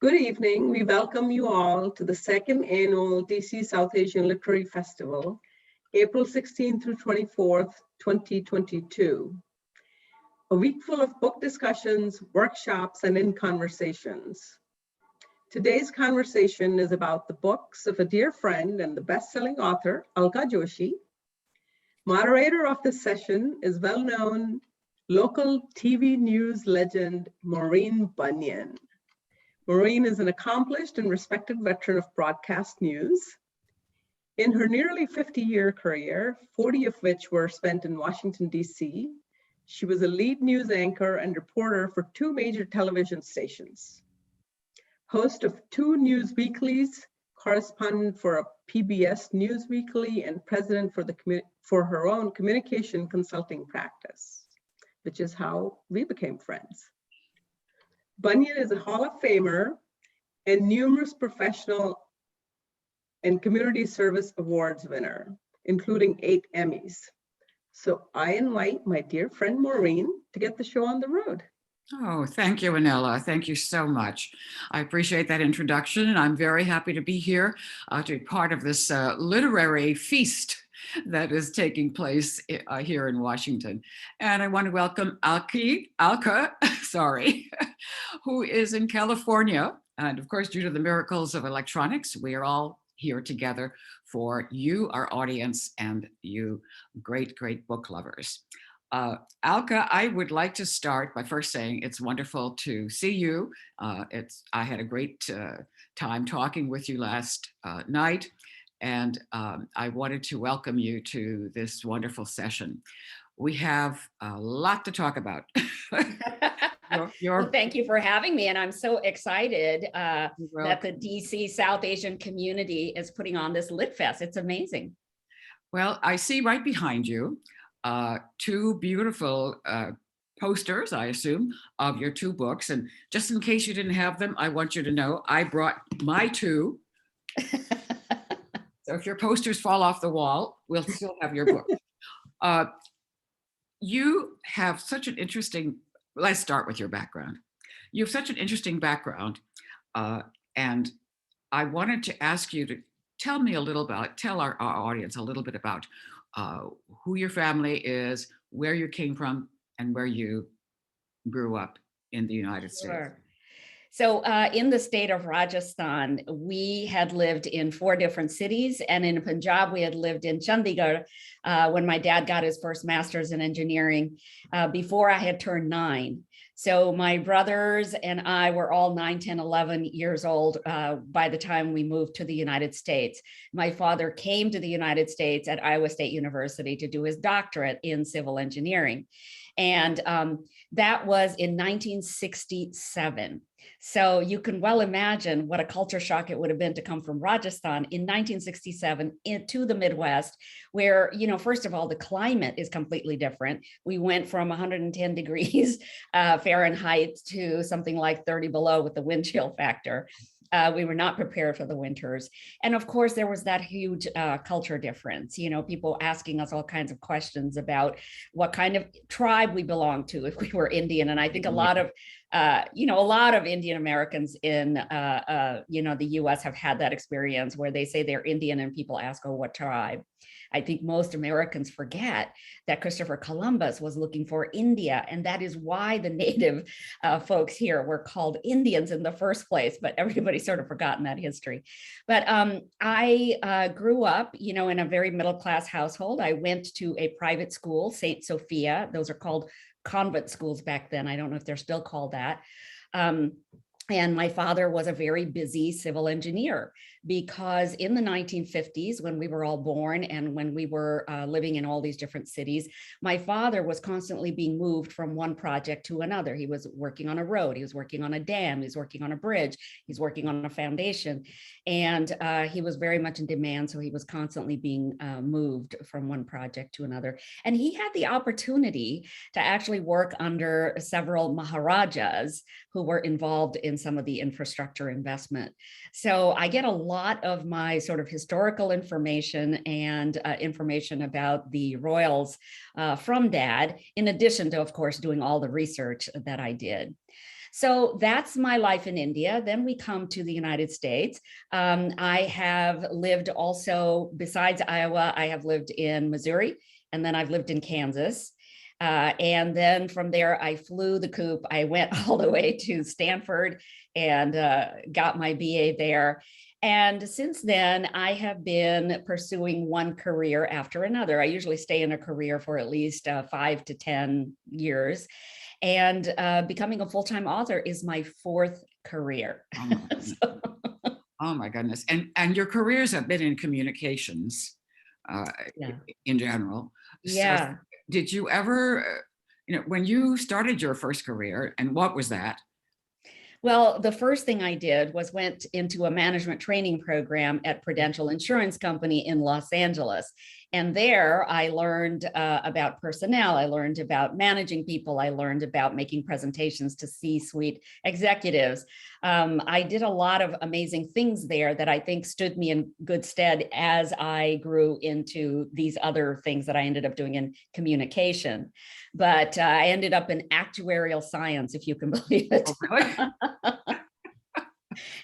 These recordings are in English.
Good evening. We welcome you all to the second annual DC South Asian Literary Festival, April 16th through 24th, 2022. A week full of book discussions, workshops, and in-conversations. Today's conversation is about the books of a dear friend and the best-selling author, Alka Joshi. Moderator of this session is well-known local TV news legend, Maureen Bunyan. Maureen is an accomplished and respected veteran of broadcast news. In her nearly 50-year career, 40 of which were spent in Washington, D.C., she was a lead news anchor and reporter for two major television stations. Host of two news weeklies, correspondent for a PBS News Weekly, and president for her own communication consulting practice, which is how we became friends. Bunyan is a Hall of Famer and numerous professional and community service awards winner, including 8 Emmys. So I invite my dear friend Maureen to get the show on the road. Oh, thank you, Anela. Thank you so much. I appreciate that introduction, and I'm very happy to be here to be part of this literary feast that is taking place here in Washington. And I want to welcome Alka, who is in California. And of course, due to the miracles of electronics, we are all here together for you, our audience, and you great, great book lovers. Alka, I would like to start by first saying it's wonderful to see you. I had a great time talking with you last night. And I wanted to welcome you to this wonderful session. We have a lot to talk about. Well, thank you for having me. And I'm so excited that the DC South Asian community is putting on this Lit Fest. It's amazing. Well, I see right behind you two beautiful posters, I assume, of your two books. And just in case you didn't have them, I want you to know I brought my two. So if your posters fall off the wall, we'll still have your book. You have such an interesting, let's start with your background. You have such an interesting background. And I wanted to ask you to tell our audience a little bit about who your family is, where you came from, and where you grew up in the United States. So in the state of Rajasthan, we had lived in 4 different cities, and in Punjab, we had lived in Chandigarh when my dad got his first master's in engineering before I had turned 9. So my brothers and I were all 9, 10, 11 years old by the time we moved to the United States. My father came to the United States at Iowa State University to do his doctorate in civil engineering. And that was in 1967. So you can well imagine what a culture shock it would have been to come from Rajasthan in 1967 into the Midwest, where, first of all, the climate is completely different. We went from 110 degrees Fahrenheit to something like 30 below with the wind chill factor. We were not prepared for the winters. And of course, there was that huge culture difference, people asking us all kinds of questions about what kind of tribe we belonged to if we were Indian. And I think a lot of Indian Americans in, the US have had that experience where they say they're Indian and people ask, oh, what tribe? I think most Americans forget that Christopher Columbus was looking for India, and that is why the native folks here were called Indians in the first place, but everybody's sort of forgotten that history. But I grew up, in a very middle-class household. I went to a private school, St. Sophia. Those are called convent schools back then. I don't know if they're still called that. And my father was a very busy civil engineer, because in the 1950s, when we were all born and when we were living in all these different cities, my father was constantly being moved from one project to another. He was working on a road, he was working on a dam, he was working on a bridge, he's working on a foundation. And he was very much in demand, so he was constantly being moved from one project to another. And he had the opportunity to actually work under several Maharajas who were involved in some of the infrastructure investment. So I get a lot of my sort of historical information and information about the royals from Dad, in addition to, of course, doing all the research that I did. So that's my life in India. Then we come to the United States. I have lived also, besides Iowa, I have lived in Missouri, and then I've lived in Kansas. And then from there, I flew the coop. I went all the way to Stanford and got my BA there. And since then, I have been pursuing one career after another. I usually stay in a career for at least 5 to 10 years. And becoming a full-time author is my fourth career. Oh my goodness. Oh my goodness. And your careers have been in communications Yeah. in general. Yeah. So did you ever, when you started your first career, and what was that? Well, the first thing I did was went into a management training program at Prudential Insurance Company in Los Angeles. And there I learned about personnel. I learned about managing people. I learned about making presentations to C-suite executives. I did a lot of amazing things there that I think stood me in good stead as I grew into these other things that I ended up doing in communication. But I ended up in actuarial science, if you can believe it. Oh, really?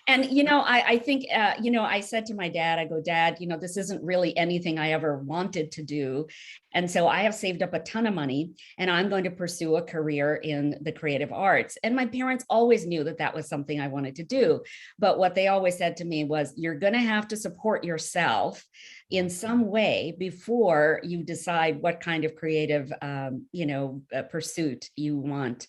And, I think, I said to my dad, I go, Dad, this isn't really anything I ever wanted to do. And so I have saved up a ton of money and I'm going to pursue a career in the creative arts. And my parents always knew that that was something I wanted to do. But what they always said to me was, you're going to have to support yourself in some way before you decide what kind of creative, pursuit you want.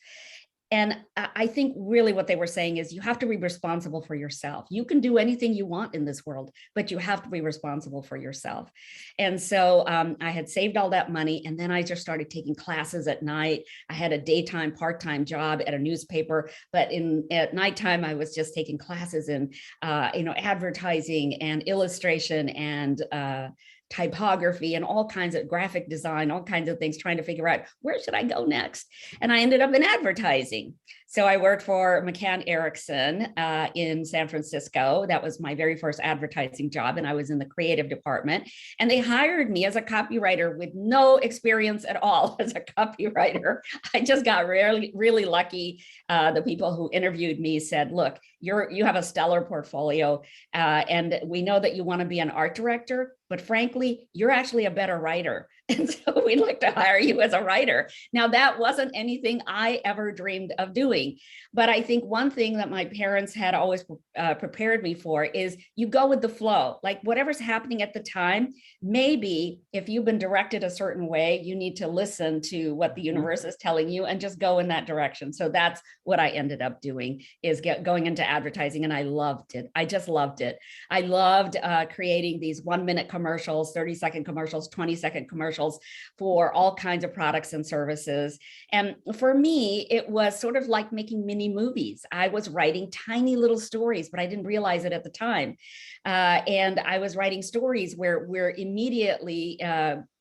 And I think really what they were saying is you have to be responsible for yourself. You can do anything you want in this world, but you have to be responsible for yourself. And so I had saved all that money, and then I just started taking classes at night. I had a daytime, part-time job at a newspaper, but at nighttime, I was just taking classes in, advertising and illustration and typography and all kinds of graphic design, all kinds of things, trying to figure out where should I go next. And I ended up in advertising. So I worked for McCann Erickson in San Francisco. That was my very first advertising job. And I was in the creative department. And they hired me as a copywriter with no experience at all as a copywriter. I just got really, really lucky. The people who interviewed me said, look, you have a stellar portfolio. And we know that you want to be an art director, but frankly, you're actually a better writer. And so we'd like to hire you as a writer. Now, that wasn't anything I ever dreamed of doing. But I think one thing that my parents had always prepared me for is you go with the flow, like whatever's happening at the time. Maybe if you've been directed a certain way, you need to listen to what the universe is telling you and just go in that direction. So that's what I ended up doing, is going into advertising. And I loved it. I just loved it. I loved creating these 1-minute commercials, 30-second commercials, 20-second commercials for all kinds of products and services. And for me, it was sort of like making mini movies. I was writing tiny little stories, but I didn't realize it at the time. And I was writing stories where we're immediately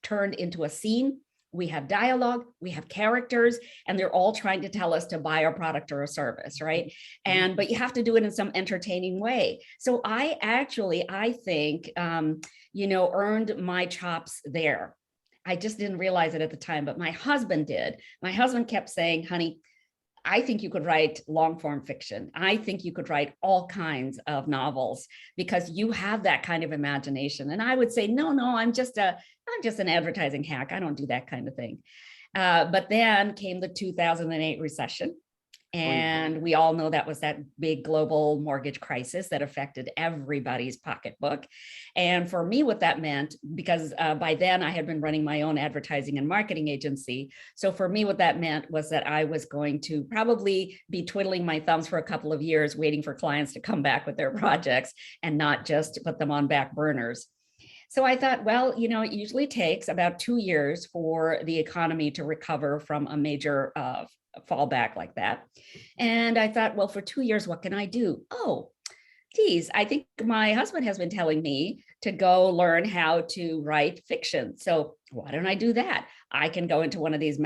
turned into a scene. We have dialogue, we have characters, and they're all trying to tell us to buy a product or a service, right? But you have to do it in some entertaining way. So I think, earned my chops there. I just didn't realize it at the time, but my husband did. My husband kept saying, honey, I think you could write long form fiction. I think you could write all kinds of novels because you have that kind of imagination. And I would say, no, I'm just an advertising hack. I don't do that kind of thing. But then came the 2008 recession. And we all know that was that big global mortgage crisis that affected everybody's pocketbook. And for me, what that meant, because by then I had been running my own advertising and marketing agency. So for me, what that meant was that I was going to probably be twiddling my thumbs for a couple of years, waiting for clients to come back with their projects and not just put them on back burners. So I thought, well, it usually takes about 2 years for the economy to recover from a major fallback like that. And I thought, well, for 2 years, what can I do? Oh, geez, I think my husband has been telling me to go learn how to write fiction. So why don't I do that? I can go into one of these the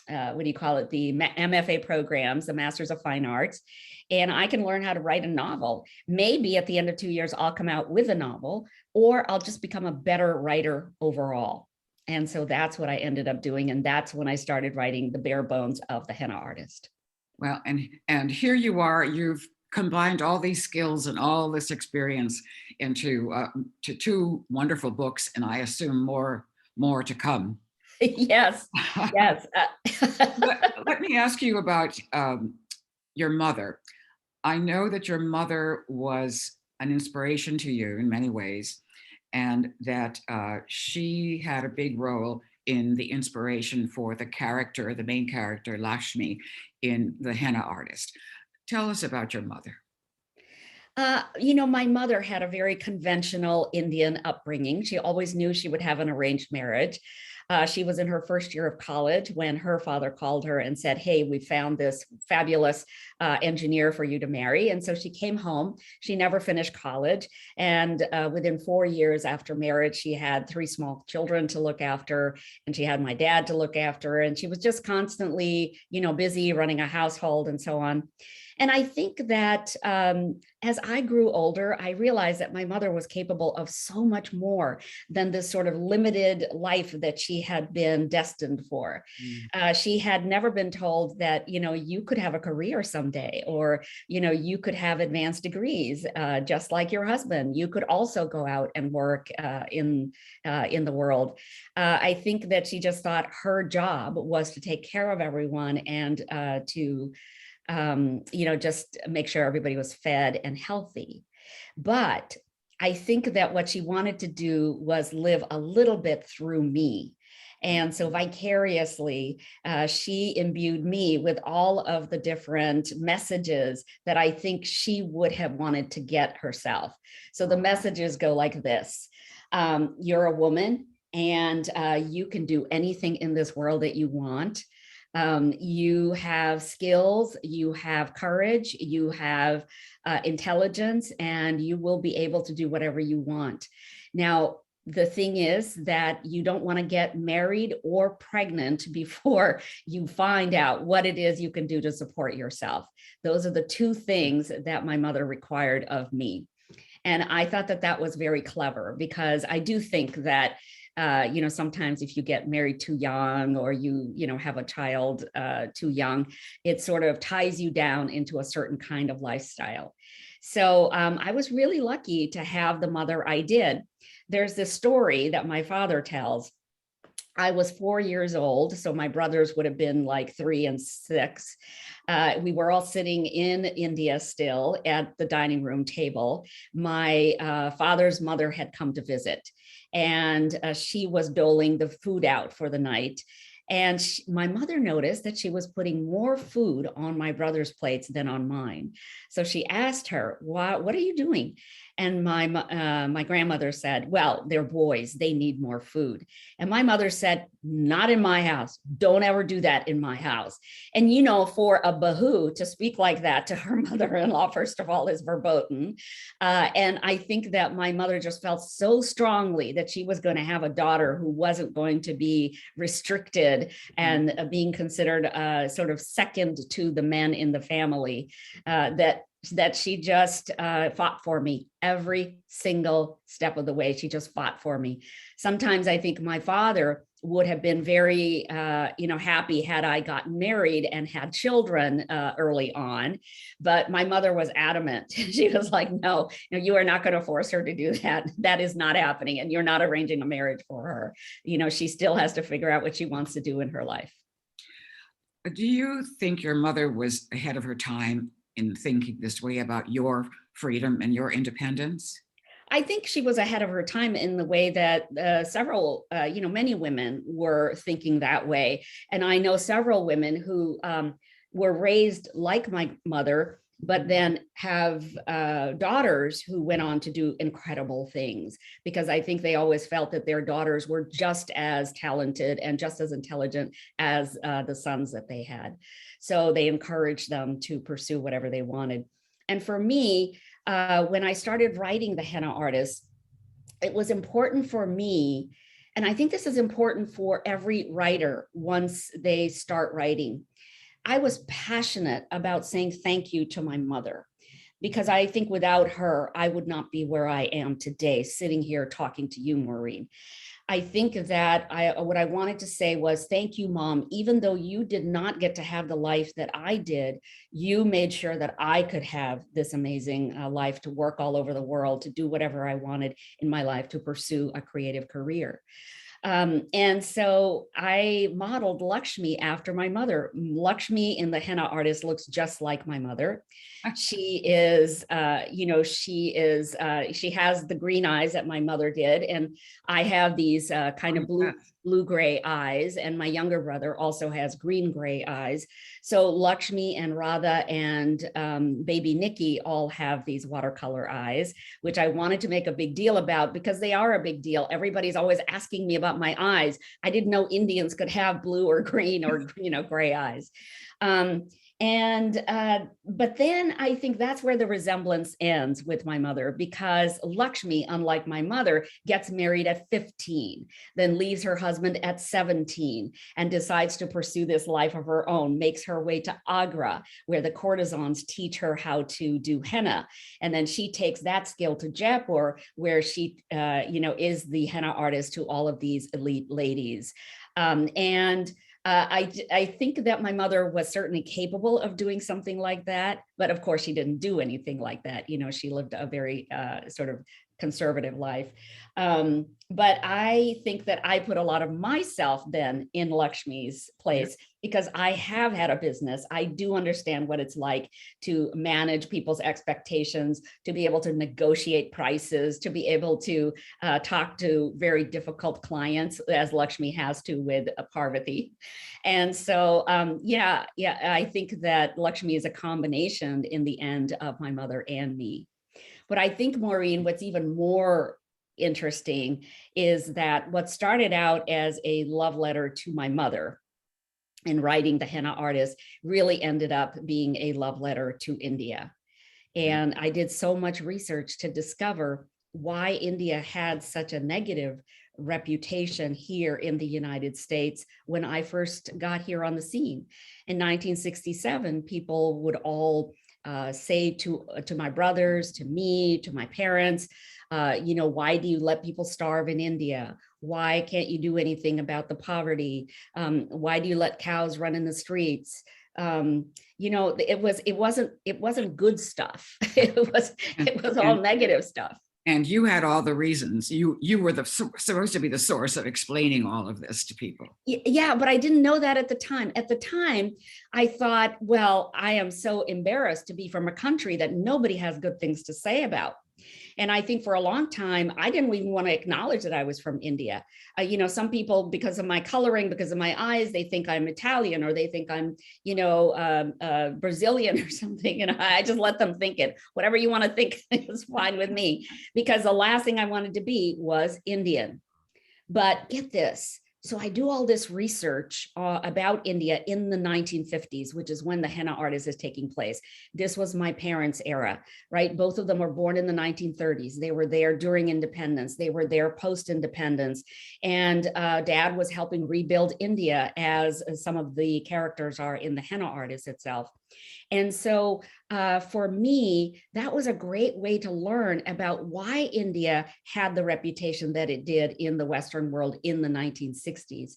MFA programs, the Masters of Fine Arts, and I can learn how to write a novel. Maybe at the end of 2 years, I'll come out with a novel, or I'll just become a better writer overall. And so that's what I ended up doing. And that's when I started writing the bare bones of the Henna Artist. Well, and here you are, you've combined all these skills and all this experience into to two wonderful books, and I assume more to come. Yes, yes. Let me ask you about your mother. I know that your mother was an inspiration to you in many ways, and that she had a big role in the inspiration for the character, the main character, Lakshmi, in The Henna Artist. Tell us about your mother. My mother had a very conventional Indian upbringing. She always knew she would have an arranged marriage. She was in her first year of college when her father called her and said, "Hey, we found this fabulous engineer for you to marry." And so she came home. She never finished college. And within 4 years after marriage, she had 3 small children to look after, and she had my dad to look after. And she was just constantly, busy running a household and so on. And I think that as I grew older, I realized that my mother was capable of so much more than this sort of limited life that she had been destined for. She had never been told that, you could have a career someday, or, you could have advanced degrees, just like your husband. You could also go out and work in the world. I think that she just thought her job was to take care of everyone and to just make sure everybody was fed and healthy. But I think that what she wanted to do was live a little bit through me. And so vicariously, she imbued me with all of the different messages that I think she would have wanted to get herself. So the messages go like this. You're a woman, and you can do anything in this world that you want. You have skills, you have courage, you have intelligence, and you will be able to do whatever you want. Now, the thing is that you don't want to get married or pregnant before you find out what it is you can do to support yourself. Those are the two things that my mother required of me. And I thought that that was very clever, because I do think that sometimes if you get married too young, or you have a child too young, it sort of ties you down into a certain kind of lifestyle. So I was really lucky to have the mother I did. There's this story that my father tells. I was 4 years old, so my brothers would have been like 3 and 6. We were all sitting in India still at the dining room table. My father's mother had come to visit, and she was doling the food out for the night. And my mother noticed that she was putting more food on my brother's plates than on mine. So she asked her, what are you doing? And my grandmother said, "Well, they're boys. They need more food." And my mother said, "Not in my house. Don't ever do that in my house." And, for a bahu to speak like that to her mother-in-law, first of all, is verboten. And I think that my mother just felt so strongly that she was going to have a daughter who wasn't going to be restricted and being considered sort of second to the men in the family, that she just fought for me every single step of the way. She just fought for me. Sometimes I think my father would have been very, happy had I gotten married and had children early on. But my mother was adamant. She was like, no, you are not going to force her to do that. That is not happening. And you're not arranging a marriage for her. She still has to figure out what she wants to do in her life. Do you think your mother was ahead of her time in thinking this way about your freedom and your independence? I think she was ahead of her time in the way that many women were thinking that way. And I know several women who were raised like my mother, but then have daughters who went on to do incredible things, because I think they always felt that their daughters were just as talented and just as intelligent as the sons that they had. So they encouraged them to pursue whatever they wanted. And for me, when I started writing The Henna Artist, it was important for me, and I think this is important for every writer once they start writing. I was passionate about saying thank you to my mother, because I think without her, I would not be where I am today, sitting here talking to you, Maureen. I think that what I wanted to say was, thank you, Mom. Even though you did not get to have the life that I did, you made sure that I could have this amazing life, to work all over the world, to do whatever I wanted in my life, to pursue a creative career. And so I modeled Lakshmi after my mother. Lakshmi in the henna artist looks just like my mother. She is, she has the green eyes that my mother did. And I have these kind of blue-gray eyes. And my younger brother also has green-gray eyes. So Lakshmi and Radha and baby Nikki all have these watercolor eyes, which I wanted to make a big deal about because they are a big deal. Everybody's always asking me about my eyes. I didn't know Indians could have blue or green or, gray eyes. But then I think that's where the resemblance ends with my mother, because Lakshmi, unlike my mother, gets married at 15, then leaves her husband at 17 and decides to pursue this life of her own, makes her way to Agra, where the courtesans teach her how to do henna. And then she takes that skill to Jaipur, where she, is the henna artist to all of these elite ladies. I think that my mother was certainly capable of doing something like that, but of course she didn't do anything like that. She lived a very sort of conservative life. But I think that I put a lot of myself then in Lakshmi's place, because I have had a business. I do understand what it's like to manage people's expectations, to be able to negotiate prices, to be able to talk to very difficult clients, as Lakshmi has to with Parvati. And so, I think that Lakshmi is a combination in the end of my mother and me. But I think, Maureen, what's even more interesting is that what started out as a love letter to my mother in writing the henna artist really ended up being a love letter to India. And I did so much research to discover why India had such a negative reputation here in the United States when I first got here on the scene. In 1967, people would all say to my brothers, to me, to my parents, why do you let people starve in India? Why can't you do anything about the poverty? Why do you let cows run in the streets? It wasn't good stuff. It was all negative stuff. And you had all the reasons. You were supposed to be the source of explaining all of this to people. Yeah, but I didn't know that at the time. At the time, I thought, well, I am so embarrassed to be from a country that nobody has good things to say about. And I think for a long time, I didn't even want to acknowledge that I was from India. Some people, because of my coloring, because of my eyes, they think I'm Italian, or they think I'm, Brazilian or something. And I just let them think it. Whatever you want to think is fine with me, because the last thing I wanted to be was Indian. But get this. So I do all this research about India in the 1950s, which is when the henna artist is taking place. This was my parents' era, right? Both of them were born in the 1930s. They were there during independence. They were there post-independence. And Dad was helping rebuild India, as some of the characters are in the henna artist itself. And so for me, that was a great way to learn about why India had the reputation that it did in the Western world in the 1960s.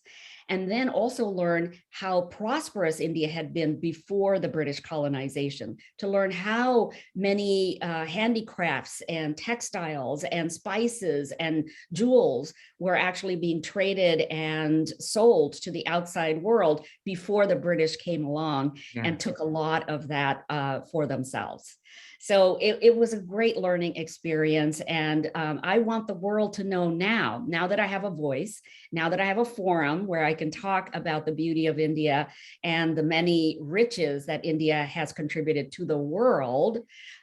And then also learn how prosperous India had been before the British colonization, to learn how many handicrafts and textiles and spices and jewels were actually being traded and sold to the outside world before the British came along and took a lot of that for themselves. So it was a great learning experience. And I want the world to know now that I have a voice, now that I have a forum where I can talk about the beauty of India and the many riches that India has contributed to the world.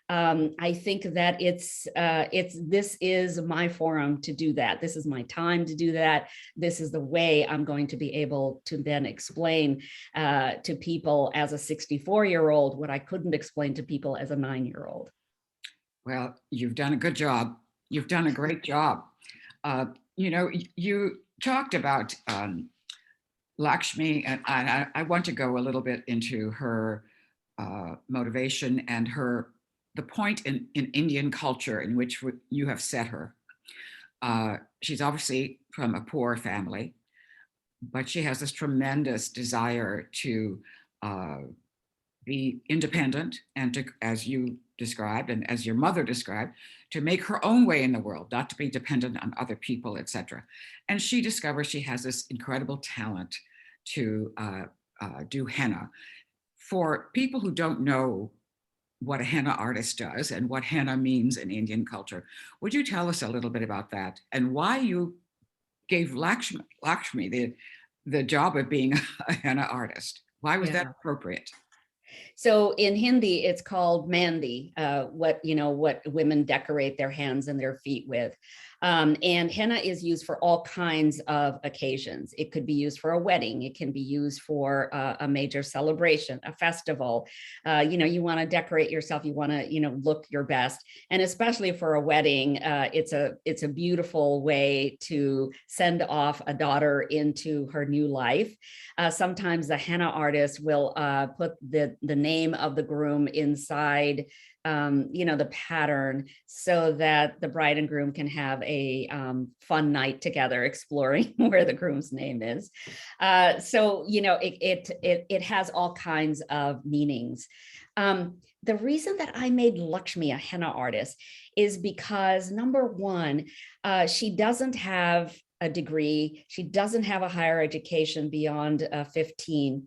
I think that this is my forum to do that. This is my time to do that. This is the way I'm going to be able to then explain to people as a 64-year-old what I couldn't explain to people as a 9-year-old. Well, you've done a good job. You've done a great job. You talked about Lakshmi, and I want to go a little bit into her motivation and the point in Indian culture in which you have set her. She's obviously from a poor family, but she has this tremendous desire to be independent and to, as you described and as your mother described, to make her own way in the world, not to be dependent on other people, etc. And she discovers she has this incredible talent to do henna. For people who don't know what a henna artist does and what henna means in Indian culture, would you tell us a little bit about that and why you gave Lakshmi the job of being a henna artist? Why was that appropriate? So in Hindi, it's called mehndi, what women decorate their hands and their feet with. And henna is used for all kinds of occasions. It could be used for a wedding. It can be used for a major celebration, a festival. You want to decorate yourself. You want to, look your best. And especially for a wedding, it's a beautiful way to send off a daughter into her new life. Sometimes the henna artist will put the name of the groom inside the pattern so that the bride and groom can have a fun night together exploring where the groom's name is. It has all kinds of meanings. The reason that I made Lakshmi a henna artist is because, number one, she doesn't have a degree. She doesn't have a higher education beyond 15.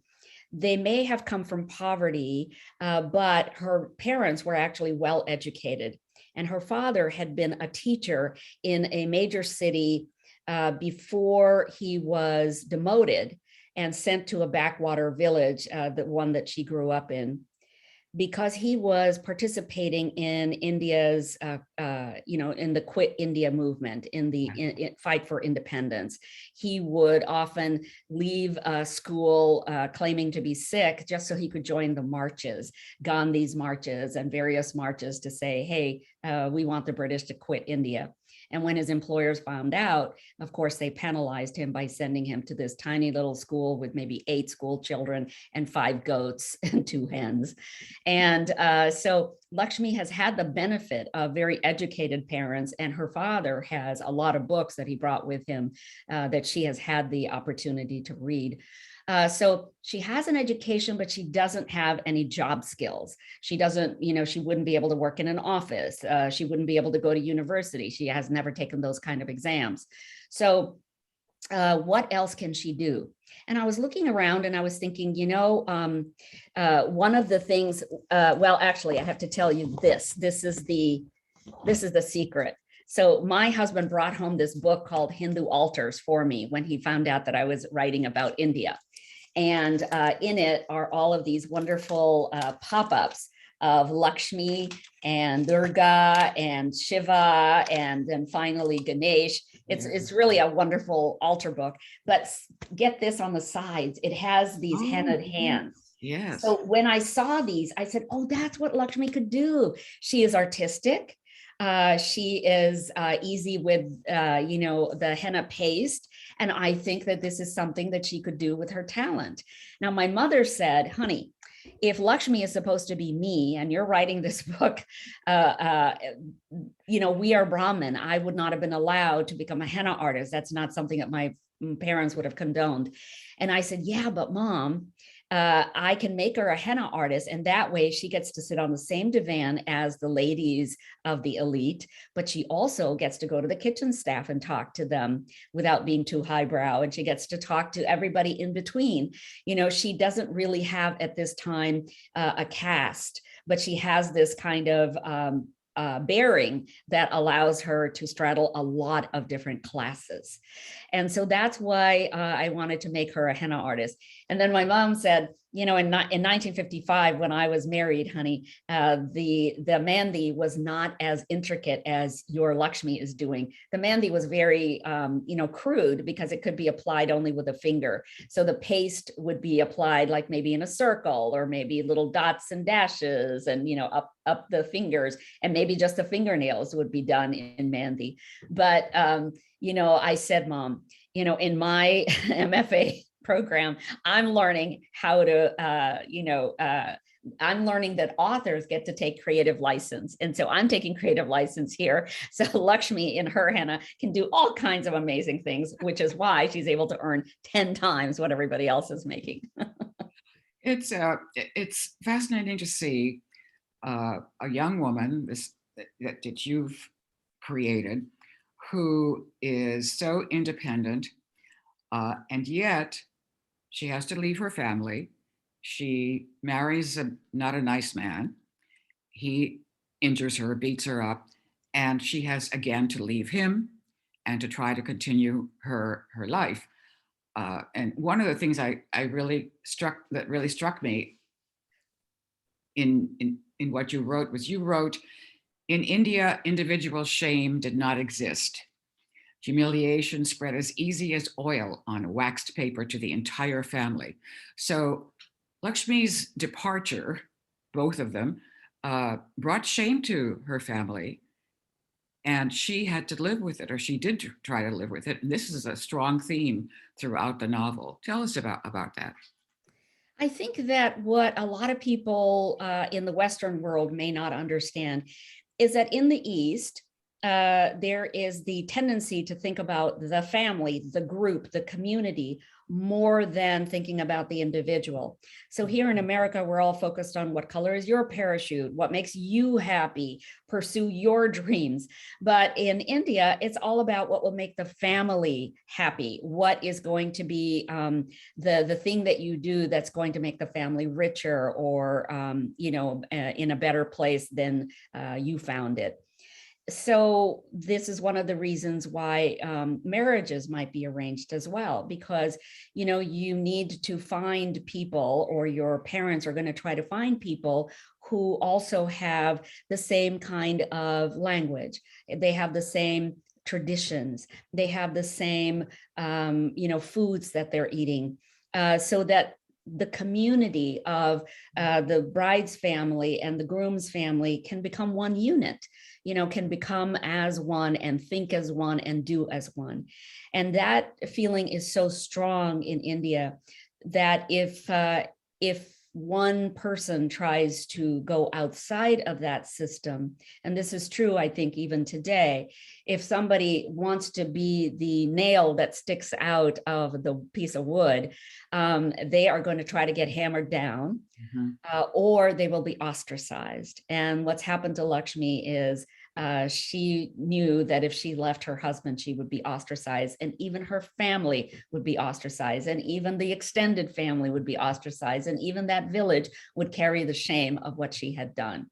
They may have come from poverty, but her parents were actually well educated. And her father had been a teacher in a major city before he was demoted and sent to a backwater village, the one that she grew up in. Because he was participating in India's, in the Quit India movement, in the fight for independence. He would often leave school claiming to be sick just so he could join the marches, Gandhi's marches and various marches to say, hey, we want the British to quit India. And when his employers found out, of course, they penalized him by sending him to this tiny little school with maybe 8 school children and 5 goats and 2 hens. And so Lakshmi has had the benefit of very educated parents, and her father has a lot of books that he brought with him that she has had the opportunity to read. So she has an education, but she doesn't have any job skills. She doesn't, she wouldn't be able to work in an office. She wouldn't be able to go to university. She has never taken those kind of exams. So what else can she do? And I was looking around and I was thinking, one of the things, actually, I have to tell you this. This is the secret. So my husband brought home this book called Hindu Altars for me when he found out that I was writing about India. And in it are all of these wonderful pop-ups of Lakshmi and Durga and Shiva, and then finally Ganesh. It's really a wonderful altar book. But get this on the sides, it has these hennaed hands. Yes. So when I saw these, I said, oh, that's what Lakshmi could do. She is artistic. She is easy with, the henna paste. And I think that this is something that she could do with her talent. Now, my mother said, honey, if Lakshmi is supposed to be me and you're writing this book, we are Brahmin. I would not have been allowed to become a henna artist. That's not something that my parents would have condoned. And I said, yeah, but Mom, I can make her a henna artist, and that way she gets to sit on the same divan as the ladies of the elite, but she also gets to go to the kitchen staff and talk to them without being too highbrow, and she gets to talk to everybody in between. She doesn't really have at this time a caste, but she has this kind of bearing that allows her to straddle a lot of different classes. And so that's why I wanted to make her a henna artist. And then my mom said, in 1955, when I was married, honey, the mehndi was not as intricate as your Lakshmi is doing. The mehndi was very, crude because it could be applied only with a finger. So the paste would be applied like maybe in a circle, or maybe little dots and dashes, and, up the fingers, and maybe just the fingernails would be done in mehndi. But, I said, Mom, in my MFA program, I'm learning how to, I'm learning that authors get to take creative license. And so I'm taking creative license here. So Lakshmi in her Henna can do all kinds of amazing things, which is why she's able to earn 10 times what everybody else is making. It's fascinating to see a young woman that you've created who is so independent, and yet she has to leave her family. She marries not a nice man. He injures her, beats her up, and she has again to leave him and to try to continue her life. And one of the things that really struck me in what you wrote was, you wrote, in India, individual shame did not exist. Humiliation spread as easy as oil on waxed paper to the entire family. So Lakshmi's departure, both of them, brought shame to her family, and she had to live with it, or she did try to live with it. And this is a strong theme throughout the novel. Tell us about that. I think that what a lot of people in the Western world may not understand is that in the East, there is the tendency to think about the family, the group, the community, more than thinking about the individual. So here in America, we're all focused on what color is your parachute, what makes you happy, pursue your dreams. But in India, it's all about what will make the family happy, what is going to be the thing that you do that's going to make the family richer, or in a better place than you found it. So this is one of the reasons why marriages might be arranged as well, because, you need to find people, or your parents are going to try to find people who also have the same kind of language. They have the same traditions. They have the same, foods that they're eating, so that the community of the bride's family and the groom's family can become one unit, can become as one and think as one and do as one. And that feeling is so strong in India that if one person tries to go outside of that system, and this is true, I think, even today, if somebody wants to be the nail that sticks out of the piece of wood, they are going to try to get hammered down, or they will be ostracized. And what's happened to Lakshmi is she knew that if she left her husband, she would be ostracized, and even her family would be ostracized, and even the extended family would be ostracized, and even that village would carry the shame of what she had done.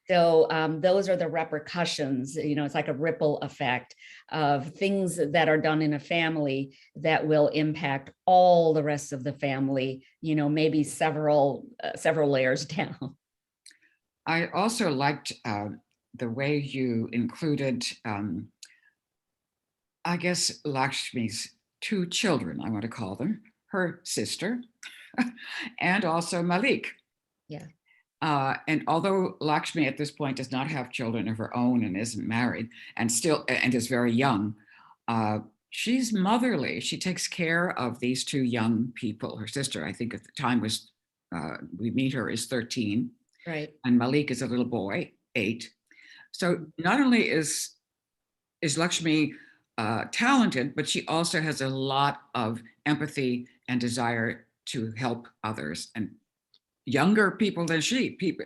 So those are the repercussions. It's like a ripple effect of things that are done in a family that will impact all the rest of the family, maybe several layers down. I also liked the way you included, I guess, Lakshmi's two children, I want to call them, her sister, and also Malik. Yeah. And although Lakshmi at this point does not have children of her own and isn't married and is very young, she's motherly. She takes care of these two young people. Her sister, I think at the time we meet her, is 13. Right. And Malik is a little boy, 8. So not only is Lakshmi talented, but she also has a lot of empathy and desire to help others and younger people than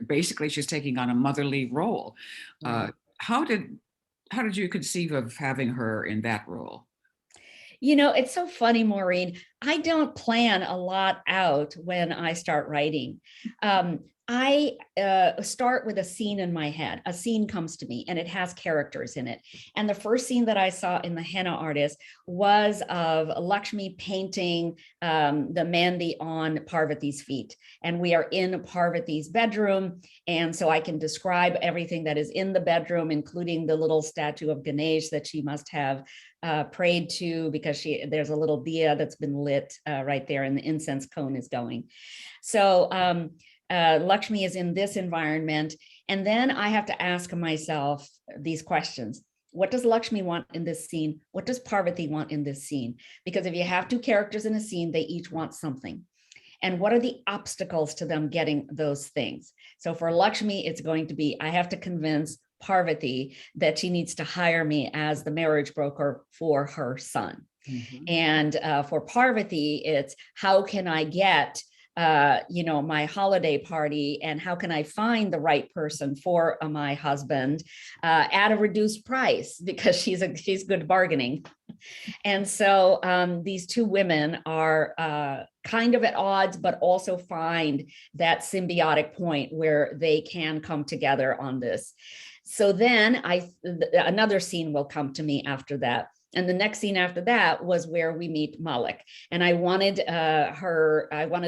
basically, she's taking on a motherly role. Right. How did you conceive of having her in that role? It's so funny, Maureen. I don't plan a lot out when I start writing. I start with a scene in my head. A scene comes to me and it has characters in it. And the first scene that I saw in the henna artist was of Lakshmi painting the Mandi on Parvati's feet. And we are in Parvati's bedroom. And so I can describe everything that is in the bedroom, including the little statue of Ganesh that she must have prayed to, because there's a little diya that's been lit right there and the incense cone is going. So Lakshmi is in this environment. And then I have to ask myself these questions. what does Lakshmi want in this scene? What does Parvati want in this scene? Because if you have two characters in a scene, they each want something. And what are the obstacles to them getting those things? So for Lakshmi, it's going to be, I have to convince Parvati that she needs to hire me as the marriage broker for her son. Mm-hmm. And for Parvati, it's how can I get my holiday party, and how can I find the right person for my husband at a reduced price, because she's good bargaining. And so these two women are kind of at odds, but also find that symbiotic point where they can come together on this. So then another scene will come to me after that. And the next scene after that was where we meet Malik. And I wanted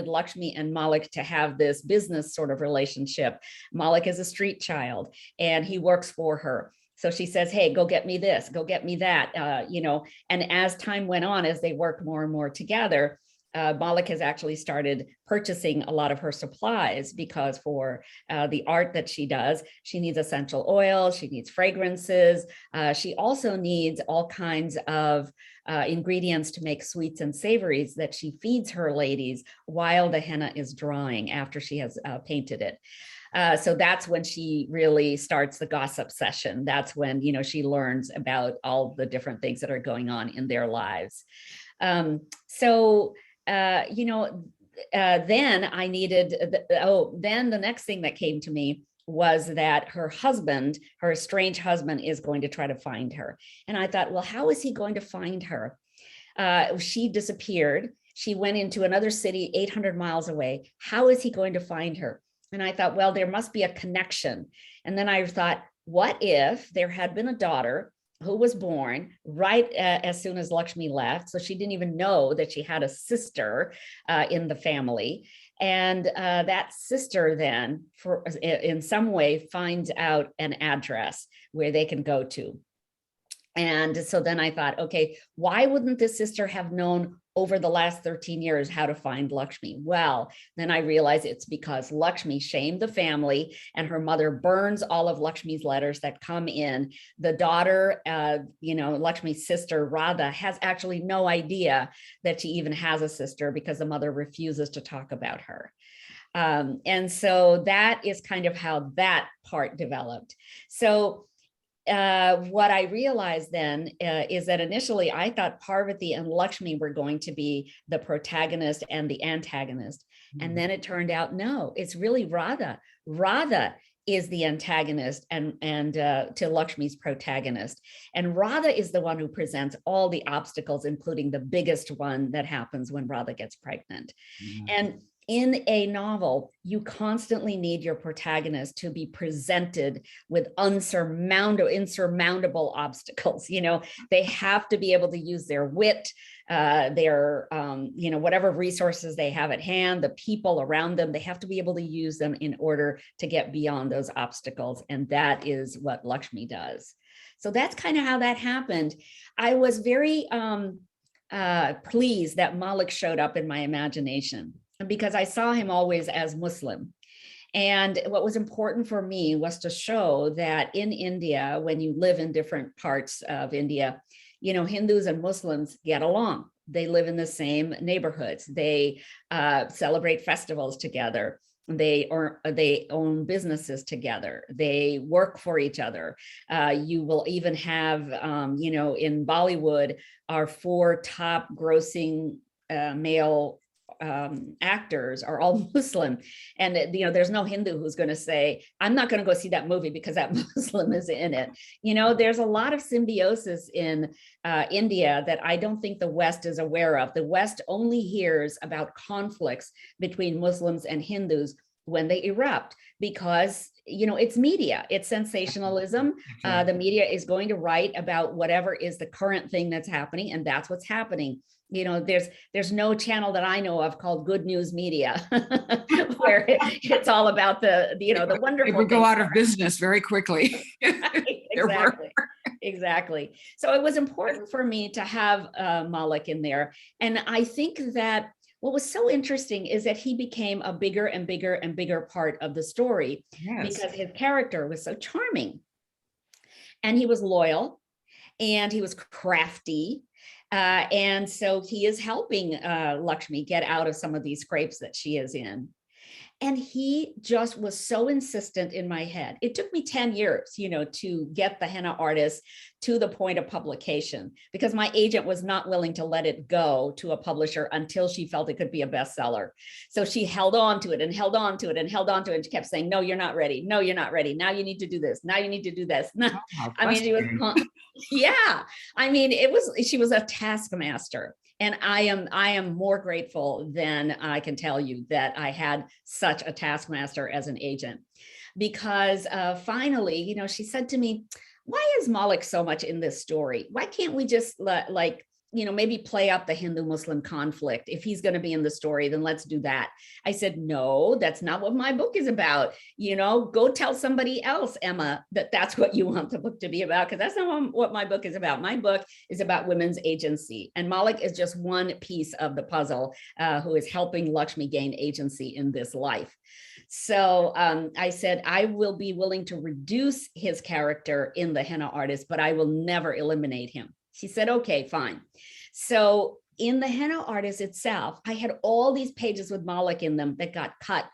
Lakshmi and Malik to have this business sort of relationship. Malik is a street child and he works for her. So she says, hey, go get me this, go get me that, and as time went on, as they worked more and more together, Malik has actually started purchasing a lot of her supplies, because for the art that she does, she needs essential oils, she needs fragrances. She also needs all kinds of ingredients to make sweets and savories that she feeds her ladies while the henna is drying after she has painted it. So that's when she really starts the gossip session. That's when, she learns about all the different things that are going on in their lives. Then I needed, then the next thing that came to me was that her husband, her estranged husband, is going to try to find her. And I thought, well, how is he going to find her? She disappeared. She went into another city 800 miles away. How is he going to find her? And I thought, well, there must be a connection. And then I thought, what if there had been a daughter who was born right as soon as Lakshmi left? So she didn't even know that she had a sister in the family. And that sister then, in some way, finds out an address where they can go to. And so then I thought, okay, why wouldn't this sister have known over the last 13 years how to find Lakshmi? Well, then I realized it's because Lakshmi shamed the family and her mother burns all of Lakshmi's letters that come in. The daughter, Lakshmi's sister, Radha, has actually no idea that she even has a sister because the mother refuses to talk about her. And so that is kind of how that part developed. So what I realized then is that initially I thought Parvati and Lakshmi were going to be the protagonist and the antagonist. Mm-hmm. And then it turned out, no, it's really Radha. Radha is the antagonist and to Lakshmi's protagonist. And Radha is the one who presents all the obstacles, including the biggest one that happens when Radha gets pregnant. Mm-hmm. And in a novel, you constantly need your protagonist to be presented with insurmountable obstacles. They have to be able to use their wit, their, whatever resources they have at hand, the people around them, they have to be able to use them in order to get beyond those obstacles. And that is what Lakshmi does. So that's kind of how that happened. I was very pleased that Malik showed up in my imagination, because I saw him always as Muslim. And what was important for me was to show that in India, when you live in different parts of India, Hindus and Muslims get along. They live in the same neighborhoods. They celebrate festivals together. They own businesses together. They work for each other. You will even have, in Bollywood, our 4 top grossing male actors are all Muslim. And there's no Hindu who's going to say, I'm not going to go see that movie because that Muslim is in it. There's a lot of symbiosis in India that I don't think the West is aware of. The West only hears about conflicts between Muslims and Hindus when they erupt, because it's media, it's sensationalism. The media is going to write about whatever is the current thing that's happening, and that's what's happening. There's no channel that I know of called Good News Media where it's all about the wonderful. It would go out of business very quickly. Exactly. So it was important for me to have Malik in there. And I think that what was so interesting is that he became a bigger and bigger and bigger part of the story. Yes. Because his character was so charming. And he was loyal. and he was crafty. And so he is helping Lakshmi get out of some of these scrapes that she is in. And he just was so insistent in my head. It took me 10 years, to get the henna artist to the point of publication, because my agent was not willing to let it go to a publisher until she felt it could be a bestseller. So she held on to it and held on to it and held on to it. And she kept saying, no, you're not ready. No, you're not ready. Now you need to do this. Now you need to do this. I mean, she was, yeah. I mean, she was a taskmaster. And I am more grateful than I can tell you that I had such a taskmaster as an agent, because finally, she said to me, why is Malik so much in this story? Why can't we just maybe play up the Hindu-Muslim conflict? If he's going to be in the story, then let's do that. I said, no, that's not what my book is about. Go tell somebody else, Emma, that's what you want the book to be about, because that's not what my book is about. My book is about women's agency. And Malik is just one piece of the puzzle who is helping Lakshmi gain agency in this life. So I said, I will be willing to reduce his character in the henna artist, but I will never eliminate him. She said, okay, fine. So in the henna artist itself, I had all these pages with Malik in them that got cut.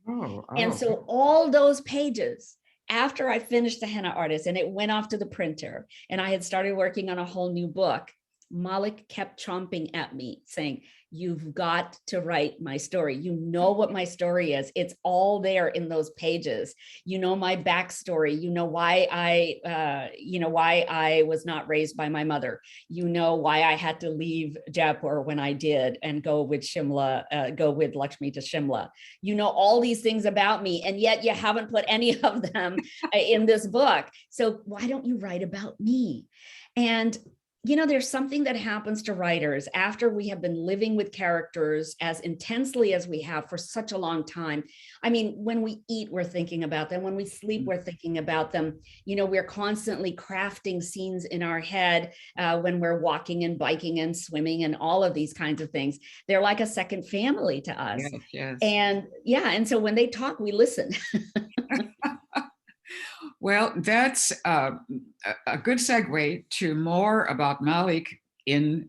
Oh. And so all those pages, after I finished the henna artist and it went off to the printer and I had started working on a whole new book, Malik kept chomping at me saying, you've got to write my story. You know what my story is. It's all there in those pages. You know my backstory. You know why I was not raised by my mother. You know why I had to leave Jaipur when I did and go with Lakshmi to Shimla. You know all these things about me, and yet you haven't put any of them in this book. So why don't you write about me? And there's something that happens to writers after we have been living with characters as intensely as we have for such a long time. I mean, when we eat, we're thinking about them. When we sleep, we're thinking about them. We're constantly crafting scenes in our head when we're walking and biking and swimming and all of these kinds of things. They're like a second family to us. Yes. And so when they talk, we listen. Well, that's a good segue to more about Malik in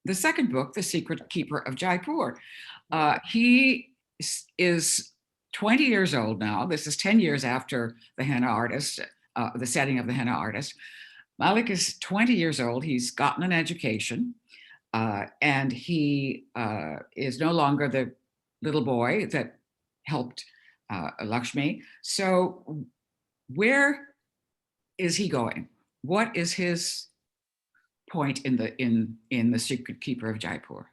the second book, The Secret Keeper of Jaipur. He is 20 years old now. This is 10 years after the henna artist, the setting of the henna artist. Malik is 20 years old. He's gotten an education, and he is no longer the little boy that helped Lakshmi. So where is he going? What is his point in the Secret Keeper of Jaipur?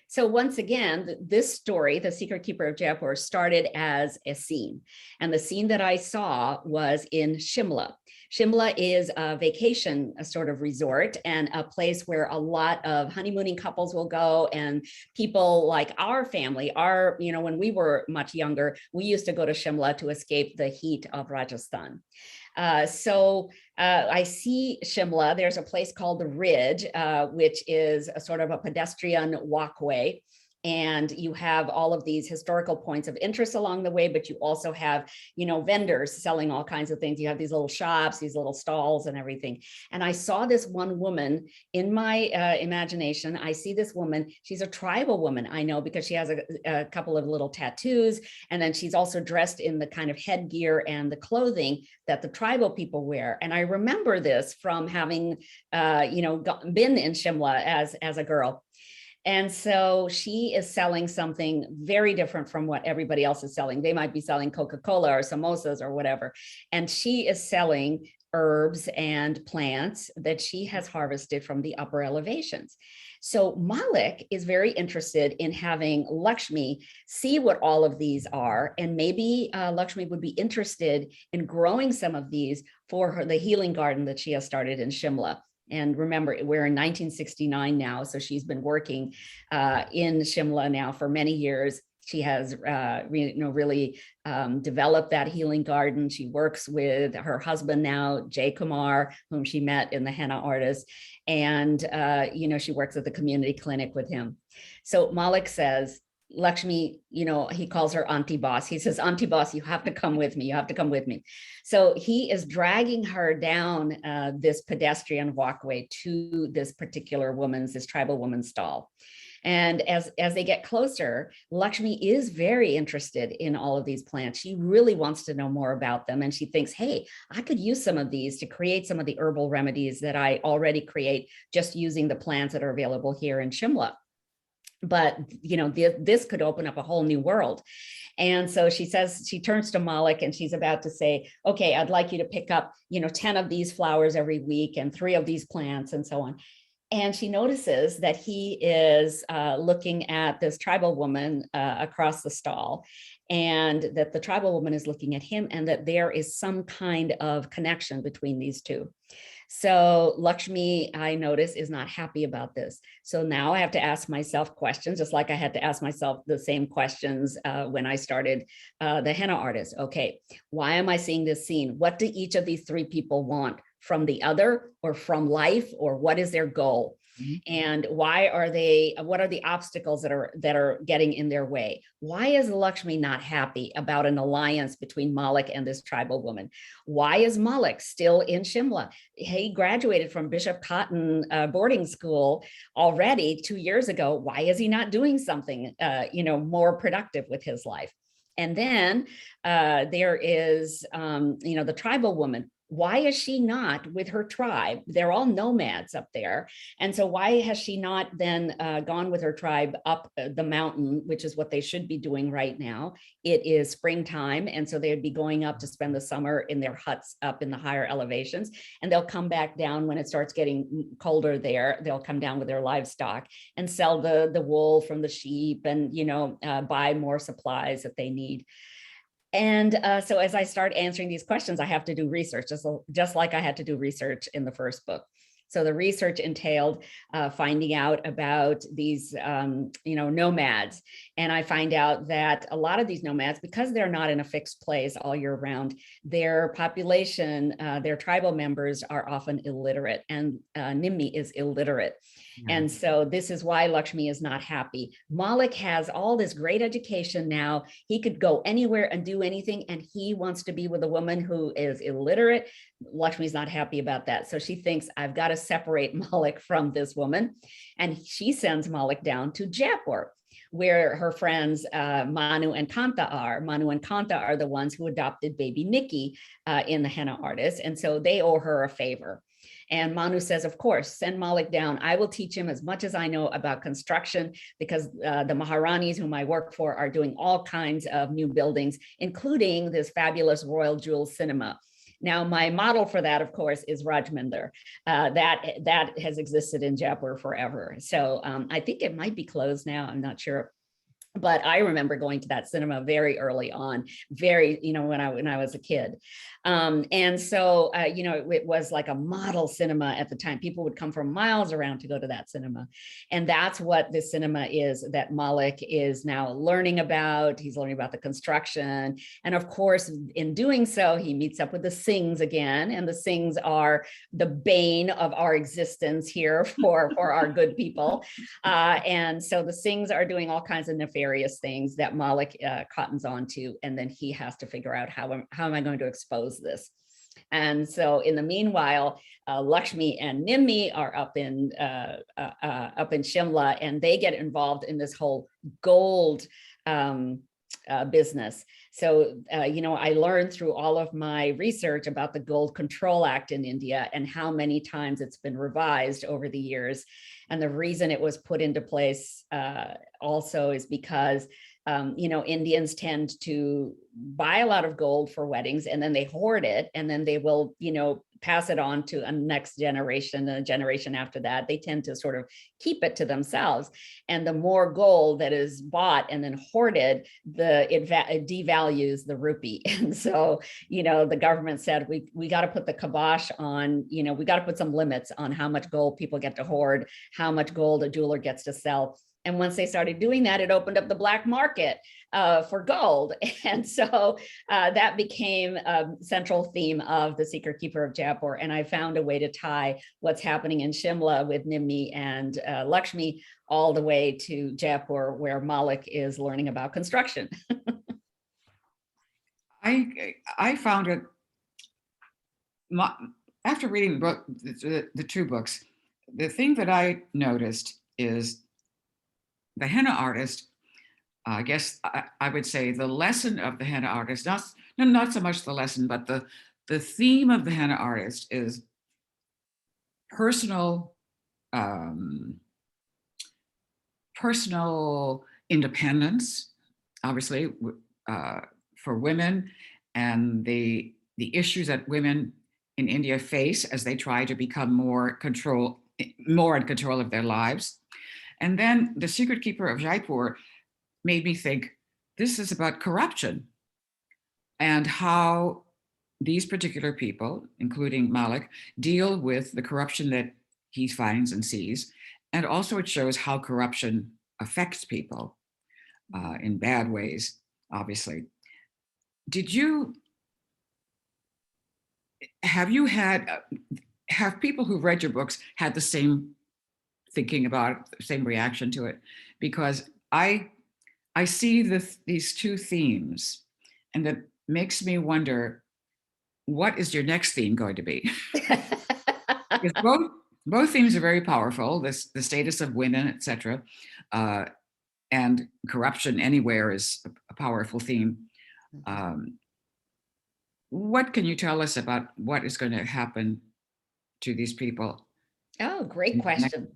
So once again, this story, The Secret Keeper of Jaipur, started as a scene. And the scene that I saw was in Shimla. Shimla is a vacation, a sort of resort, and a place where a lot of honeymooning couples will go, and people like our family, when we were much younger, we used to go to Shimla to escape the heat of Rajasthan. So I see Shimla. There's a place called the Ridge, which is a sort of a pedestrian walkway. And you have all of these historical points of interest along the way, but you also have, vendors selling all kinds of things. You have these little shops, these little stalls and everything. And I saw this one woman in my imagination. I see this woman. She's a tribal woman, I know, because she has a couple of little tattoos. And then she's also dressed in the kind of headgear and the clothing that the tribal people wear. And I remember this from having, been in Shimla as a girl. And so she is selling something very different from what everybody else is selling. They might be selling Coca-Cola or samosas or whatever. And she is selling herbs and plants that she has harvested from the upper elevations. So Malik is very interested in having Lakshmi see what all of these are. And maybe Lakshmi would be interested in growing some of these for the healing garden that she has started in Shimla. And remember, we're in 1969 now, so she's been working in Shimla now for many years. She has really developed that healing garden. She works with her husband now, Jay Kumar, whom she met in the henna artist. And, she works at the community clinic with him. So Malik says, Lakshmi, he calls her Auntie Boss. He says, Auntie Boss, you have to come with me. You have to come with me. So he is dragging her down this pedestrian walkway to this particular this tribal woman's stall. And as they get closer, Lakshmi is very interested in all of these plants. She really wants to know more about them. And she thinks, hey, I could use some of these to create some of the herbal remedies that I already create just using the plants that are available here in Shimla. But, this could open up a whole new world. And so she says, she turns to Malik and she's about to say, okay, I'd like you to pick up, 10 of these flowers every week and 3 of these plants and so on. And she notices that he is looking at this tribal woman across the stall, and that the tribal woman is looking at him, and that there is some kind of connection between these two. So Lakshmi, I notice, is not happy about this. So now I have to ask myself questions, just like I had to ask myself the same questions when I started the henna artist. Okay, why am I seeing this scene? What do each of these 3 people want from the other, or from life, or what is their goal? And what are the obstacles that are getting in their way? Why is Lakshmi not happy about an alliance between Malik and this tribal woman? Why is Malik still in Shimla? He graduated from Bishop Cotton boarding school already 2 years ago. Why is he not doing something, more productive with his life? And then there is, the tribal woman. Why is she not with her tribe? They're all nomads up there. And so why has she not then gone with her tribe up the mountain, which is what they should be doing right now? It is springtime. And so they'd be going up to spend the summer in their huts up in the higher elevations. And they'll come back down when it starts getting colder there. They'll come down with their livestock and sell the wool from the sheep and, buy more supplies that they need. And so as I start answering these questions, I have to do research, just like I had to do research in the first book. So the research entailed finding out about these, nomads. And I find out that a lot of these nomads, because they're not in a fixed place all year round, their population, their tribal members are often illiterate, and Nimmi is illiterate. And so this is why Lakshmi is not happy. Malik has all this great education now. He could go anywhere and do anything, and he wants to be with a woman who is illiterate. Lakshmi's not happy about that. So she thinks, I've got to separate Malik from this woman. And she sends Malik down to Jaipur, where her friends Manu and Kanta are. Manu and Kanta are the ones who adopted baby Nikki in the henna artist. And so they owe her a favor. And Manu says, of course, send Malik down. I will teach him as much as I know about construction, because the Maharanis whom I work for are doing all kinds of new buildings, including this fabulous Royal Jewel Cinema. Now, my model for that, of course, is Rajminder. That has existed in Jaipur forever. So I think it might be closed now. I'm not sure. But I remember going to that cinema very early on, when I was a kid. And so, it was like a model cinema at the time. People would come from miles around to go to that cinema. And that's what this cinema is that Malik is now learning about. He's learning about the construction. And of course, in doing so, he meets up with the Singhs again. And the Singhs are the bane of our existence here for our good people. And so the Singhs are doing all kinds of nefarious things that Malik cottons onto. And then he has to figure out how am I going to expose this. And so in the meanwhile, Lakshmi and Nimmi are up in Shimla, and they get involved in this whole gold business. So, I learned through all of my research about the Gold Control Act in India and how many times it's been revised over the years. And the reason it was put into place also is because Indians tend to buy a lot of gold for weddings, and then they hoard it, and then they will, pass it on to a next generation, a generation after that. They tend to sort of keep it to themselves. And the more gold that is bought and then hoarded, it devalues the rupee. And so, the government said, we got to put the kibosh on, we got to put some limits on how much gold people get to hoard, how much gold a jeweler gets to sell. And once they started doing that, it opened up the black market for gold. And so that became a central theme of The Secret Keeper of Jaipur. And I found a way to tie what's happening in Shimla with Nimmi and Lakshmi all the way to Jaipur, where Malik is learning about construction. I found it, after reading the two books, the thing that I noticed is the henna artist. I guess I would say the lesson of the henna artist, not so much the lesson, but the theme of the henna artist is personal personal independence, obviously, for women, and the issues that women in India face as they try to become more in control of their lives. And then The Secret Keeper of Jaipur made me think, this is about corruption and how these particular people, including Malik, deal with the corruption that he finds and sees. And also it shows how corruption affects people in bad ways, obviously. Have people who read your books had the same thinking about it, the same reaction to it? Because I see these two themes, and that makes me wonder, what is your next theme going to be? Because both themes are very powerful, the status of women, etc. And corruption anywhere is a powerful theme. What can you tell us about what is going to happen to these people? Oh, great question.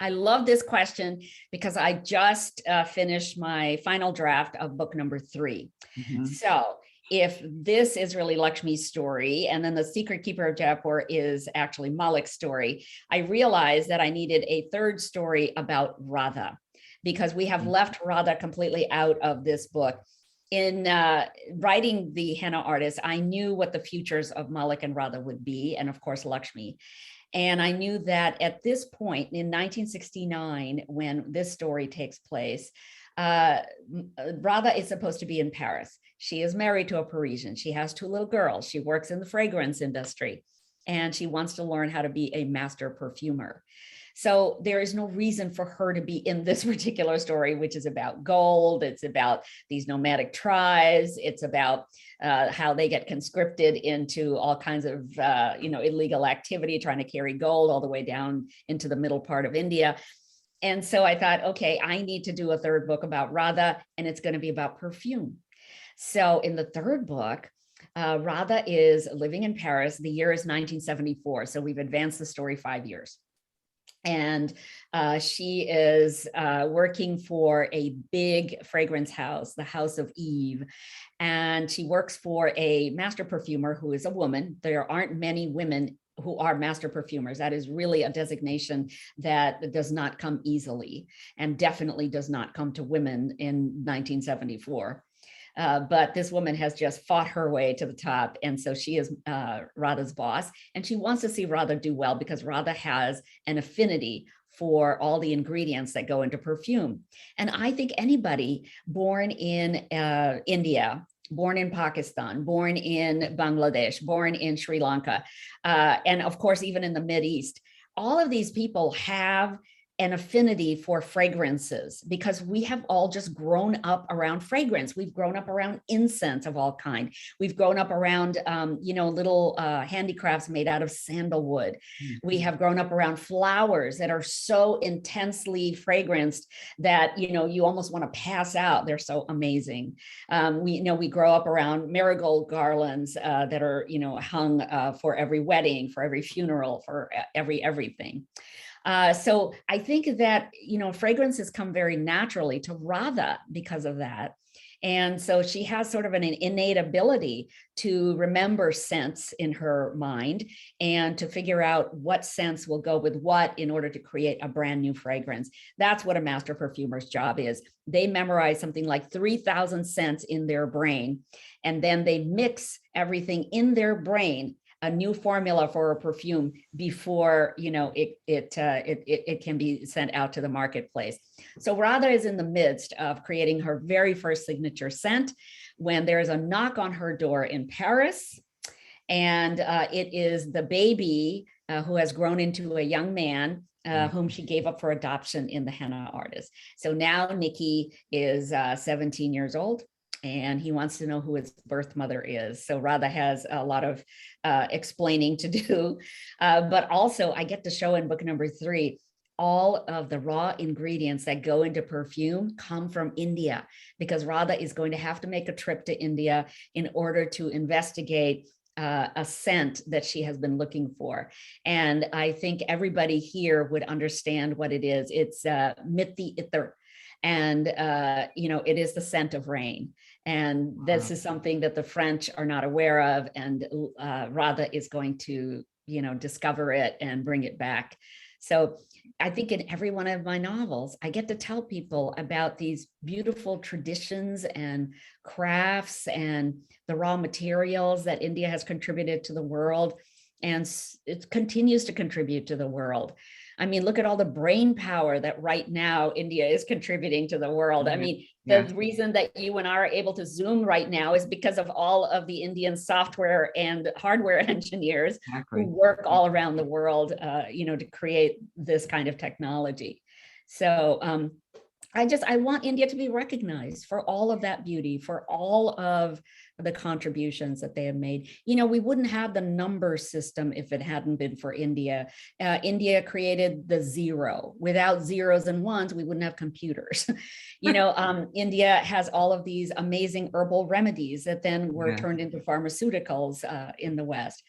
I love this question because I just finished my final draft of book number 3. Mm-hmm. So if this is really Lakshmi's story, and then The Secret Keeper of Jaipur is actually Malik's story, I realized that I needed a third story about Radha, because we have left Radha completely out of this book. In writing The Henna Artist, I knew what the futures of Malik and Radha would be, and of course, Lakshmi. And I knew that at this point in 1969, when this story takes place, Radha is supposed to be in Paris. She is married to a Parisian. She has 2 little girls. She works in the fragrance industry, and she wants to learn how to be a master perfumer. So there is no reason for her to be in this particular story, which is about gold. It's about these nomadic tribes. It's about how they get conscripted into all kinds of illegal activity, trying to carry gold all the way down into the middle part of India. And so I thought, okay, I need to do a third book about Radha, and it's going to be about perfume. So in the third book, Radha is living in Paris. The year is 1974. So we've advanced the story 5 years. And she is working for a big fragrance house, the House of Eve. And she works for a master perfumer who is a woman. There aren't many women who are master perfumers. That is really a designation that does not come easily, and definitely does not come to women in 1974. But this woman has just fought her way to the top. And so she is Radha's boss, and she wants to see Radha do well because Radha has an affinity for all the ingredients that go into perfume. And I think anybody born in India, born in Pakistan, born in Bangladesh, born in Sri Lanka, and of course, even in the Mideast, all of these people have an affinity for fragrances because we have all just grown up around fragrance. We've grown up around incense of all kind. We've grown up around, little handicrafts made out of sandalwood. Mm-hmm. We have grown up around flowers that are so intensely fragranced that, you almost want to pass out. They're so amazing. We grow up around marigold garlands that are, hung for every wedding, for every funeral, for everything. So I think that, fragrances come very naturally to Radha because of that. And so she has sort of an innate ability to remember scents in her mind and to figure out what scents will go with what in order to create a brand new fragrance. That's what a master perfumer's job is. They memorize something like 3,000 scents in their brain, and then they mix everything in their brain a new formula for a perfume before, you know, it can be sent out to the marketplace. So Radha is in the midst of creating her very first signature scent when there's a knock on her door in Paris. And it is the baby who has grown into a young man whom she gave up for adoption in the henna artist. So now Nikki is 17 years old, and he wants to know who his birth mother is. So Radha has a lot of explaining to do, but also I get to show in book number 3, all of the raw ingredients that go into perfume come from India, because Radha is going to have to make a trip to India in order to investigate a scent that she has been looking for. And I think everybody here would understand what it is. It's Mitti Ither. And, you know, it is the scent of rain. And this is something that the French are not aware of. And Radha is going to, you know, discover it and bring it back. So I think in every one of my novels, I get to tell people about these beautiful traditions and crafts and the raw materials that India has contributed to the world. And it continues to contribute to the world. I mean, look at all the brain power that right now India is contributing to the world. I mean, the reason that you and I are able to Zoom right now is because of all of the Indian software and hardware engineers who work all around the world, you know, to create this kind of technology. So I want India to be recognized for all of that beauty, for all of the contributions that they have made. You know, we wouldn't have the number system if it hadn't been for India. India created the zero. Without zeros and ones, we wouldn't have computers. You know, India has all of these amazing herbal remedies that then were turned into pharmaceuticals in the West.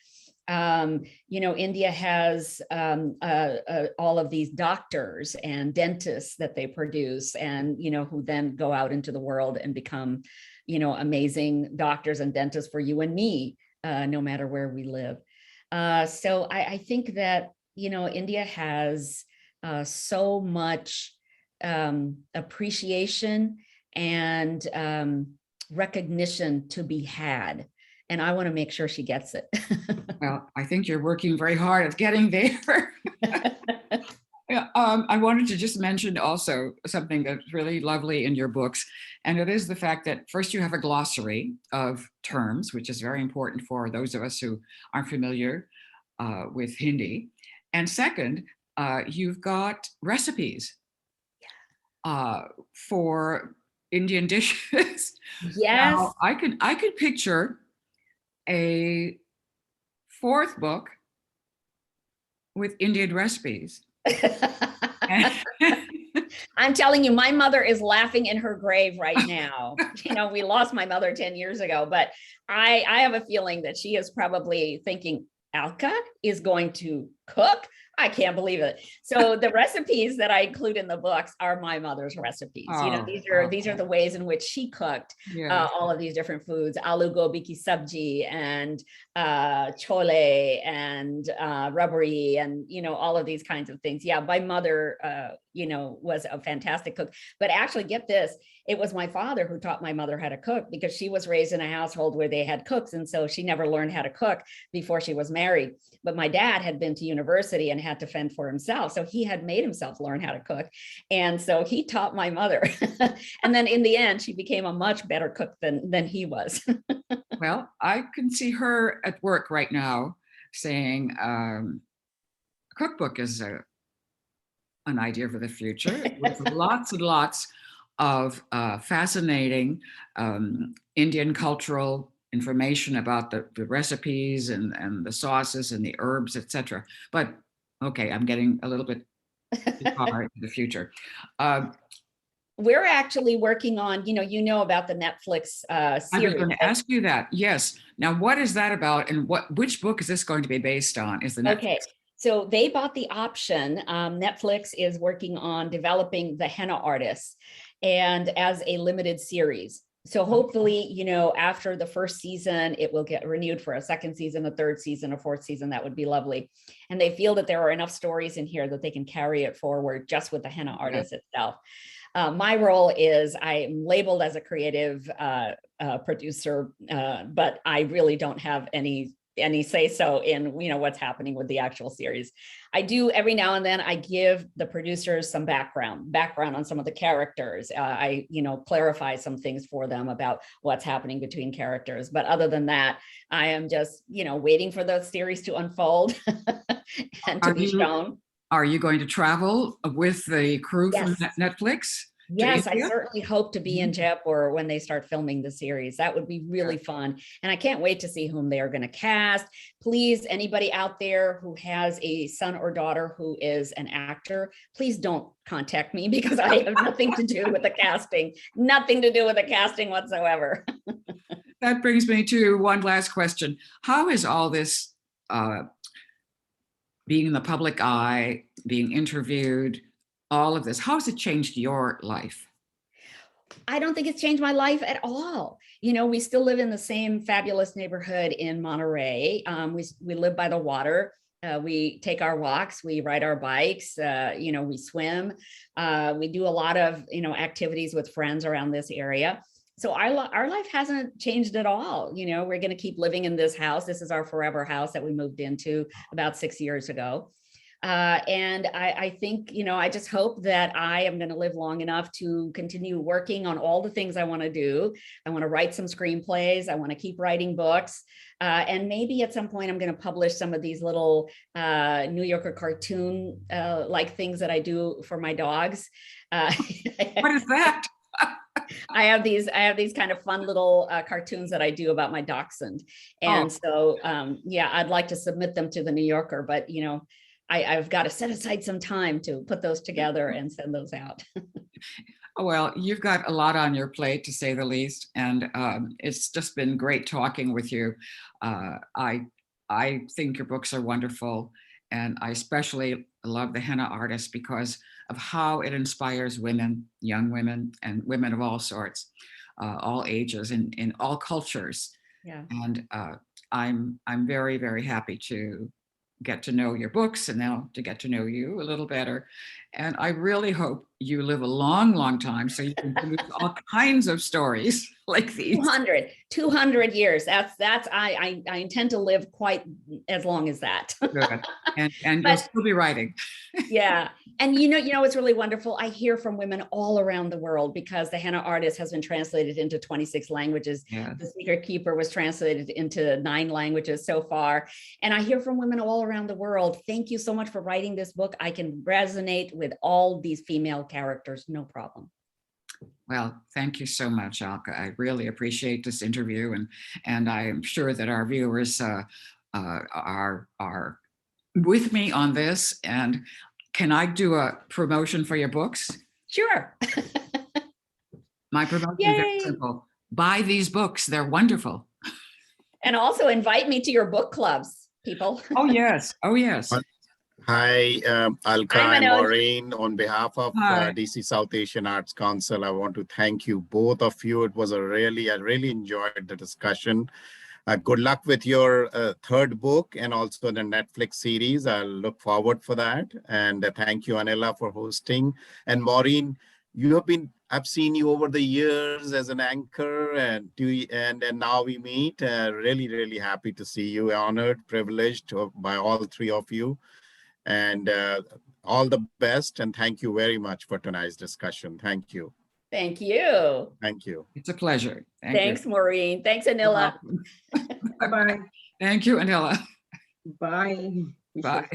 You know, India has all of these doctors and dentists that they produce, and, you know, who then go out into the world and become, you know, amazing doctors and dentists for you and me, no matter where we live. So I think that, you know, India has so much appreciation and recognition to be had. And I want to make sure she gets it. Well, I think you're working very hard at getting there. I wanted to just mention also something that's really lovely in your books, and it is the fact that first you have a glossary of terms, which is very important for those of us who aren't familiar with Hindi. And second, you've got recipes for Indian dishes. Yes. Now, I could picture a 4th book with Indian recipes. I'm telling you, my mother is laughing in her grave right now. You know, we lost my mother 10 years ago, but I have a feeling that she is probably thinking, Alka is going to cook? I can't believe it. So the recipes that I include in the books are my mother's recipes. You know, these are the ways in which she cooked all of these different foods: aloo gobi ki sabji and chole and rabri, and, you know, all of these kinds of things. Yeah, my mother, you know, was a fantastic cook. But actually, get this, it was my father who taught my mother how to cook, because she was raised in a household where they had cooks. And so she never learned how to cook before she was married. But my dad had been to university and had to fend for himself. So he had made himself learn how to cook. And so he taught my mother. And then in the end, she became a much better cook than he was. Well, I can see her at work right now saying cookbook is an idea for the future, with lots and lots of fascinating Indian cultural information about the recipes and the sauces and the herbs, etc. But okay, I'm getting a little bit too far into the future. We're actually working on, you know about the Netflix series. I was going to ask you that. Yes. Now, what is that about, and which book is this going to be based on? Is the Netflix? Okay. So they bought the option. Netflix is working on developing the Henna artists, and as a limited series. So hopefully, after the first season, it will get renewed for a second season, a third season, a fourth season. That would be lovely. And they feel that there are enough stories in here that they can carry it forward just with the Henna artist itself. My role is I'm labeled as a creative producer, but I really don't have any any say so in, what's happening with the actual series. I do every now and then, I give the producers some background on some of the characters. I clarify some things for them about what's happening between characters. But other than that, I am just, waiting for the series to unfold and to be shown. Are you going to travel with the crew from Yes. Netflix? Yes, I certainly hope to be in Jaipur when they start filming the series. That would be really fun. And I can't wait to see whom they are going to cast. Please, anybody out there who has a son or daughter who is an actor, please don't contact me because I have nothing to do with the casting, nothing to do with the casting whatsoever. That brings me to one last question. How is all this being in the public eye, being interviewed, all of this, how has it changed your life? I don't think it's changed my life at all. We still live in the same fabulous neighborhood in Monterey. We live by the water. We take our walks, we ride our bikes, we swim. We do a lot of, activities with friends around this area. So our life hasn't changed at all. We're going to keep living in this house. This is our forever house that we moved into about 6 years ago. And I think, I just hope that I am going to live long enough to continue working on all the things I want to do. I want to write some screenplays. I want to keep writing books. And maybe at some point I'm going to publish some of these little New Yorker cartoon like things that I do for my dogs. What is that? I have these kind of fun little cartoons that I do about my dachshund. And so, I'd like to submit them to the New Yorker, but, I've got to set aside some time to put those together and send those out. Well, you've got a lot on your plate, to say the least, and it's just been great talking with you. I think your books are wonderful, and I especially love the Henna Artist because of how it inspires women, young women, and women of all sorts, all ages, in all cultures. Yeah. And I'm very, very happy to get to know your books and now to get to know you a little better. And I really hope you live a long, long time so you can produce all kinds of stories like these. 200 years. I intend to live quite as long as that. Good. And you'll still be writing. Yeah. And it's really wonderful. I hear from women all around the world because the Henna Artist has been translated into 26 languages. Yes. The Secret Keeper was translated into 9 languages so far. And I hear from women all around the world. Thank you so much for writing this book. I can resonate with all these female characters, no problem. Well, thank you so much, Alka. I really appreciate this interview, and I am sure that our viewers are with me on this. And can I do a promotion for your books? Sure. My promotion is very simple. Buy these books. They're wonderful. And also invite me to your book clubs, people. Oh, yes. Oh, yes. Hi, Alka and Maureen. On behalf of DC South Asian Arts Council, I want to thank you, both of you. It was I really enjoyed the discussion. Good luck with your third book and also the Netflix series. I'll look forward for that. And thank you, Anila, for hosting. And Maureen, I've seen you over the years as an anchor, and now we meet. Really, really happy to see you. Honored, privileged by all three of you. And all the best. And thank you very much for tonight's discussion. Thank you. Thank you. Thank you. It's a pleasure. Thanks, Maureen. Thanks, Anila. Bye-bye. Thank you, Anila. Bye. Bye.